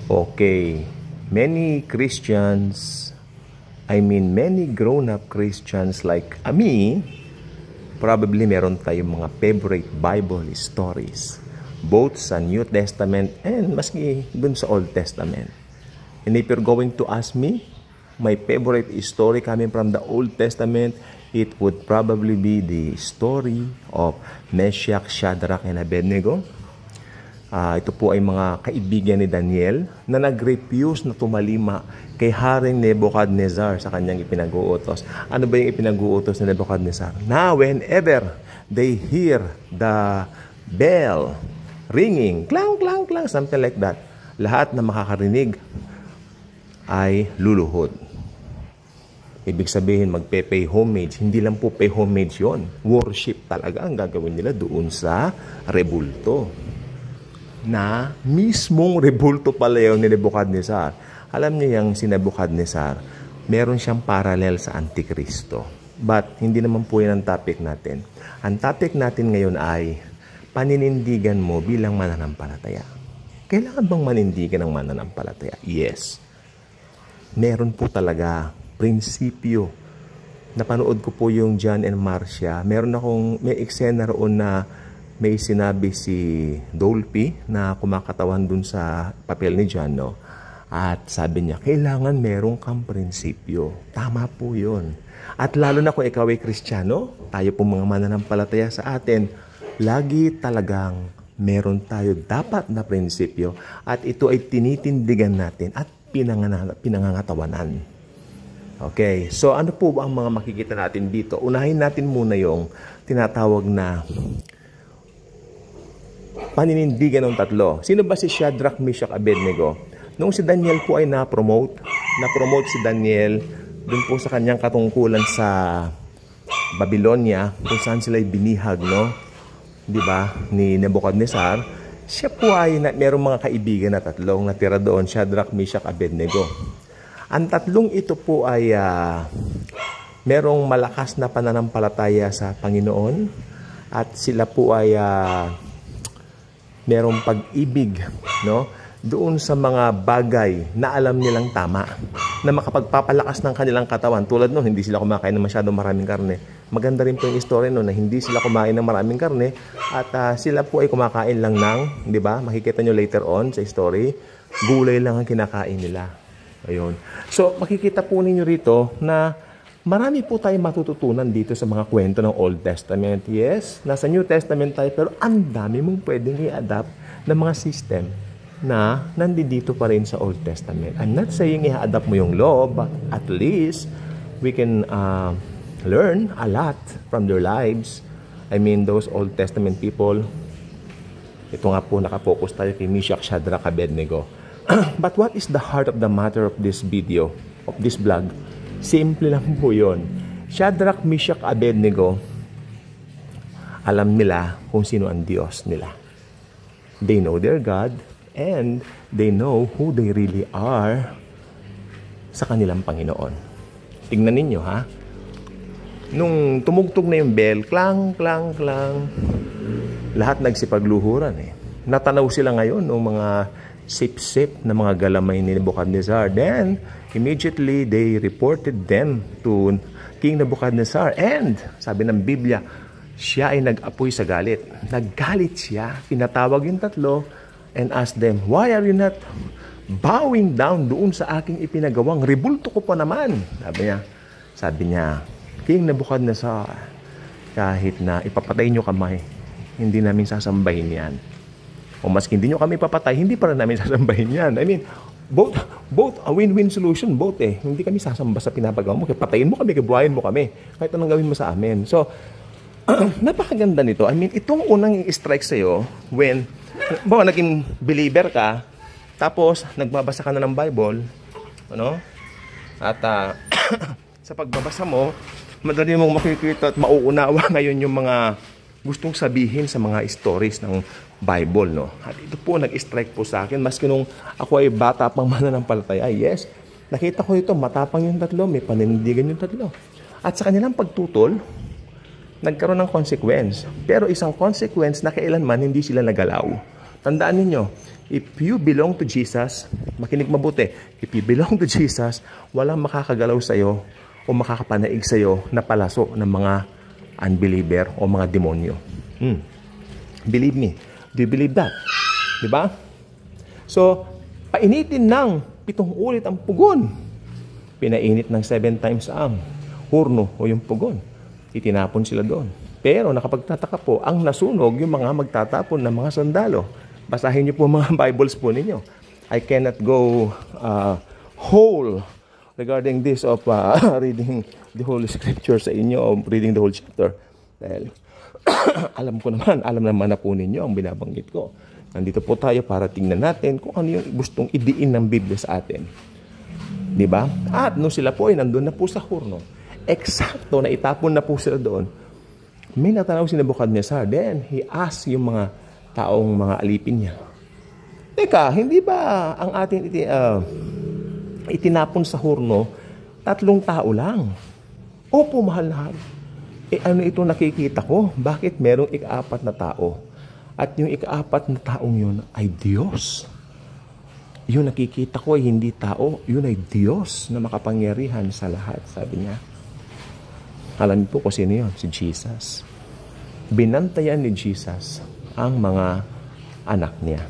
Okay, many Christians, many grown-up Christians like me, probably meron tayong mga favorite Bible stories, both sa New Testament and maski dun sa Old Testament. And if you're going to ask me, my favorite story coming from the Old Testament, it would probably be the story of Meshach, Shadrach, and Abednego. Ito po ay mga kaibigan ni Daniel na nag-refuse na tumalima kay Haring Nebuchadnezzar sa kanyang ipinag-uutos. Ano ba yung ipinag-uutos ni Nebuchadnezzar? Now, whenever they hear the bell ringing, clang, clang, clang, something like that, lahat na makakarinig ay luluhod. Ibig sabihin, magpe-pay homage. Hindi lang po pay homage yon. Worship talaga ang gagawin nila doon sa rebulto. Na mismong rebulto pala yun ni Nebuchadnezzar. Alam niyo yung si Nebuchadnezzar, meron siyang parallel sa Antikristo. But hindi naman po yan ang topic natin. Ang topic natin ngayon ay paninindigan mo bilang mananampalataya. Kailangan bang manindigan ng mananampalataya? Yes. Meron po talaga prinsipyo. Napanood ko po yung John and Marcia. May eksena roon na may sinabi si Dolphy na kumakatawan dun sa papel ni John, no? At sabi niya, kailangan meron kang prinsipyo. Tama po yun. At lalo na kung ikaw ay Kristiyano, tayo pong mga mananampalataya sa atin, lagi talagang meron tayo dapat na prinsipyo at ito ay tinitindigan natin at pinangangatawanan. Okay, so ano po ba ang mga makikita natin dito? Unahin natin muna yung tinatawag na paninindigan ng tatlo. Sino ba si Shadrach, Meshach, Abednego? Nung si Daniel po ay na-promote si Daniel dun po sa kanyang katungkulan sa Babylonia, kung saan sila binihag, no? Di ba? Ni Nebuchadnezzar. Siya po ay merong mga kaibigan na tatlong natira doon, Shadrach, Meshach, Abednego. Ang tatlong ito po ay merong malakas na pananampalataya sa Panginoon at sila po ay merong pag-ibig, no? Doon sa mga bagay na alam nilang tama, na makapagpapalakas ng kanilang katawan. Tulad nun, hindi sila kumakain ng masyadong maraming karne. Maganda rin po yung story nun na hindi sila kumain ng maraming karne at sila po ay kumakain lang ng, di ba? Makikita nyo later on sa story, gulay lang ang kinakain nila. Ayun. So, makikita po ninyo rito na marami po tayong matututunan dito sa mga kwento ng Old Testament. Yes, nasa New Testament tayo, pero ang dami mong pwedeng i-adapt ng mga system na nandito pa rin sa Old Testament. I'm not saying i-adapt mo yung law, but at least we can learn a lot from their lives. Those Old Testament people. Ito nga po, nakapokus tayo kay Meshach, Shadrach, Abednego. But what is the heart of the matter of this video, of this vlog? Simple lang po yun. Shadrach, Meshach, Abednego, alam nila kung sino ang Diyos nila. They know their God and they know who they really are sa kanilang Panginoon. Tingnan ninyo, ha? Nung tumugtog na yung bell, clang, clang, clang, lahat nagsipagluhuran eh. Natanaw sila ngayon ng mga sip-sip na mga galamay ni Nebuchadnezzar. Then, immediately, they reported them to King Nebuchadnezzar. And, sabi ng Biblia, siya ay nag-apoy sa galit. Naggalit siya, pinatawag yung tatlo, and asked them, why are you not bowing down doon sa aking ipinagawang rebulto ko pa naman? Sabi niya, King Nebuchadnezzar, kahit na ipapatay nyo kamay, hindi namin sasambahin yan. O maski hindi nyo kami papatay, hindi pa rin namin sasambahin yan. Both a win-win solution, both eh. Hindi kami sasamba sa pinapagawa mo. Kaya patayin mo kami, kabuhayin mo kami. Kahit anong gawin mo sa amin. So, napakaganda nito. Itong unang i-strike sa'yo when, naging believer ka, tapos nagbabasa ka na ng Bible, ano? At sa pagbabasa mo, madali mong makikita at mauunawa ngayon yung mga gustong sabihin sa mga stories ng Bible, no? At ito po, nag-strike po sa akin. Maski nung ako ay bata pang mananampalataya, yes, nakita ko ito, matapang yung tatlo, may paninindigan yung tatlo. At sa kanilang pagtutol, nagkaroon ng consequence. Pero isang consequence na kailanman hindi sila nagalaw. Tandaan ninyo, If you belong to Jesus, makinig mabuti, if you belong to Jesus, walang makakagalaw sa'yo o makakapanaig sa'yo na palaso ng mga unbeliever o mga demonyo. Believe me. Do you believe that? Diba? So, painitin ng 7 ulit ang pugon. Pinainit ng 7 times ang hurno o yung pugon. Itinapon sila doon. Pero nakapagtataka po, ang nasunog yung mga magtatapon ng mga sundalo. Basahin niyo po mga Bibles po ninyo. I cannot go whole regarding this of reading the Holy Scripture sa inyo o reading the whole chapter. Dahil alam naman na po ninyo ang binabanggit ko. Nandito po tayo para tingnan natin kung ano yung gustong idiin ng Biblia sa atin. Diba? At nung sila po ay nandun na po sa hurno, eksakto na itapon na po sila doon, may natanaw si Nebuchadnezzar. Then, he asked yung mga taong mga alipin niya, teka, hindi ba ang ating itinapon sa hurno 3 tao lang? Opo, mahal na hari. Ano ito nakikita ko? Bakit merong 4 na tao? At yung 4 na taong yun ay Diyos. Yung nakikita ko ay hindi tao, yun ay Diyos na makapangyarihan sa lahat, sabi niya. Alam niyo po kung sino yun? Si Jesus. Binantayan ni Jesus ang mga anak niya.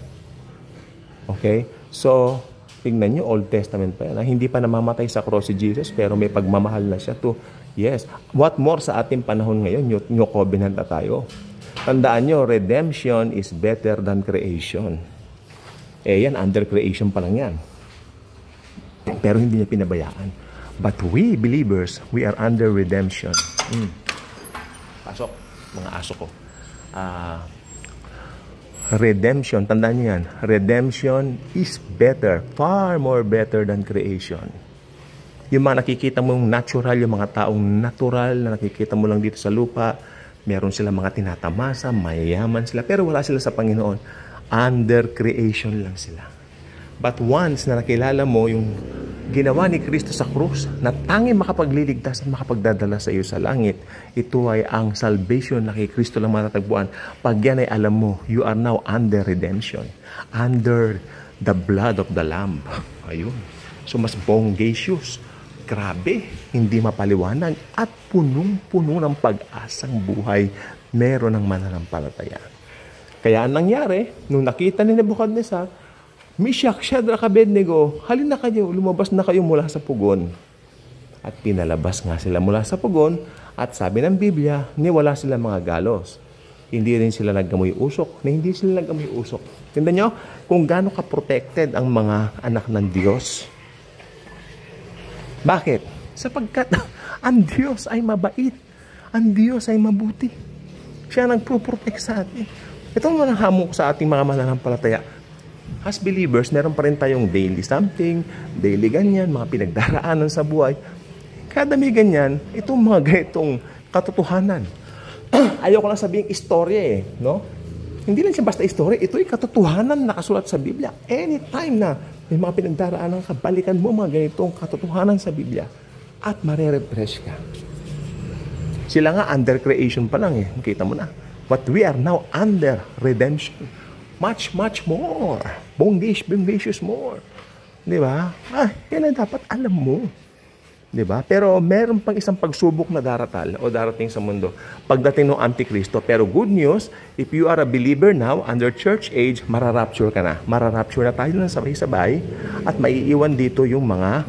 Okay? So, tingnan niyo, Old Testament pa yan. Hindi pa namamatay sa cross si Jesus, pero may pagmamahal na siya to. Yes. What more sa ating panahon ngayon, new covenant na tayo. Tandaan nyo, redemption is better than creation. Yan, under creation pa lang yan. Pero hindi niya pinabayaan. But we, believers, we are under redemption. Pasok, mga aso ko. Redemption, tandaan niyo yan. Redemption is better, far more better than creation. Yung mga nakikita mong natural, yung mga taong natural na nakikita mo lang dito sa lupa, meron sila mga tinatamasa, mayayaman sila, pero wala sila sa Panginoon. Under creation lang sila. But once na nakilala mo yung ginawa ni Kristo sa krus, na tanging makapagliligtas at makapagdadala sa iyo sa langit, ito ay ang salvation na kay Kristo lang matatagpuan. Pag yan ay alam mo, you are now under redemption. Under the blood of the Lamb. Ayun. So mas bongacious. Grabe, hindi mapaliwanag at punong-puno ng pag-asang buhay meron ng mananampalataya. Kaya ang nangyari, nung nakita ni Nebuchadnezzar, Meshach, Shadrach, Abednego, halina kayo, lumabas na kayo mula sa pugon. At pinalabas nga sila mula sa pugon at sabi ng Biblia, wala sila mga galos. Hindi rin sila nagamoy usok, hindi sila nagamoy usok. Tingnan nyo kung gaano ka-protected ang mga anak ng Diyos. Bakit? Sapagkat ang Diyos ay mabait. Ang Diyos ay mabuti. Siya nagpo-protect sa atin. Itong mga hamok sa ating mga mananampalataya. As believers, meron pa rin tayong daily something, daily ganyan, mga pinagdaraanan sa buhay. Kada may ganyan, itong mga ganitong katotohanan. Ayoko lang sabihin istorya no? Hindi lang siya basta istorya, ito ay katotohanan na nakasulat sa Biblia. Anytime na may mga pinagdaraanan ka, balikan mo mga ganitong katotohanan sa Biblia at marerefresh ka. Sila nga under creation pa lang Kita mo na. But we are now under redemption. Much, much more. Bongacious more. Di ba? Yan ang dapat alam mo. Di ba? Pero meron pang isang pagsubok na daratal o darating sa mundo pagdating ng Antikristo. Pero good news, if you are a believer now, under church age, mararapture ka na. Mararapture na tayo ng sabay-sabay at maiiwan dito yung mga,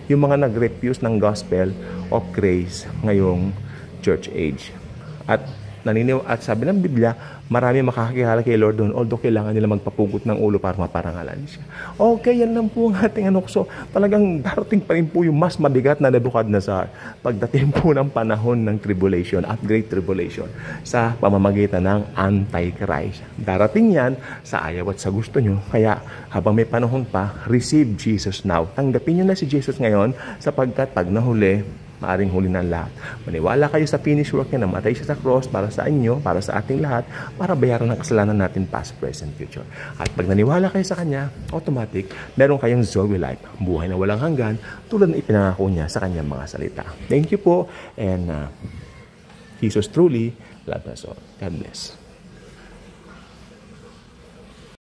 yung mga nag-refuse ng gospel of grace ngayong church age. At sabi ng Biblia, marami makakakilala kay Lord doon, although kailangan nila magpapugot ng ulo para maparangalan siya. Okay, yan lang po ang ating So, talagang darating pa rin po yung mas mabigat na Nebuchadnezzar pagdating po ng panahon ng tribulation at great tribulation sa pamamagitan ng Antichrist. Darating yan sa ayaw at sa gusto nyo. Kaya, habang may panahon pa, receive Jesus now. Tanggapin nyo na si Jesus ngayon sapagkat pag nahuli, maaring huli ng lahat. Maniwala kayo sa finish work niya, namatay siya sa cross para sa inyo, para sa ating lahat, para bayaran ang kasalanan natin past, present, future. At pag naniwala kayo sa Kanya, automatic, meron kayong Zoe life, buhay na walang hanggan, tulad na ipinangako niya sa Kanyang mga salita. Thank you po, and Jesus truly loves us all. God bless.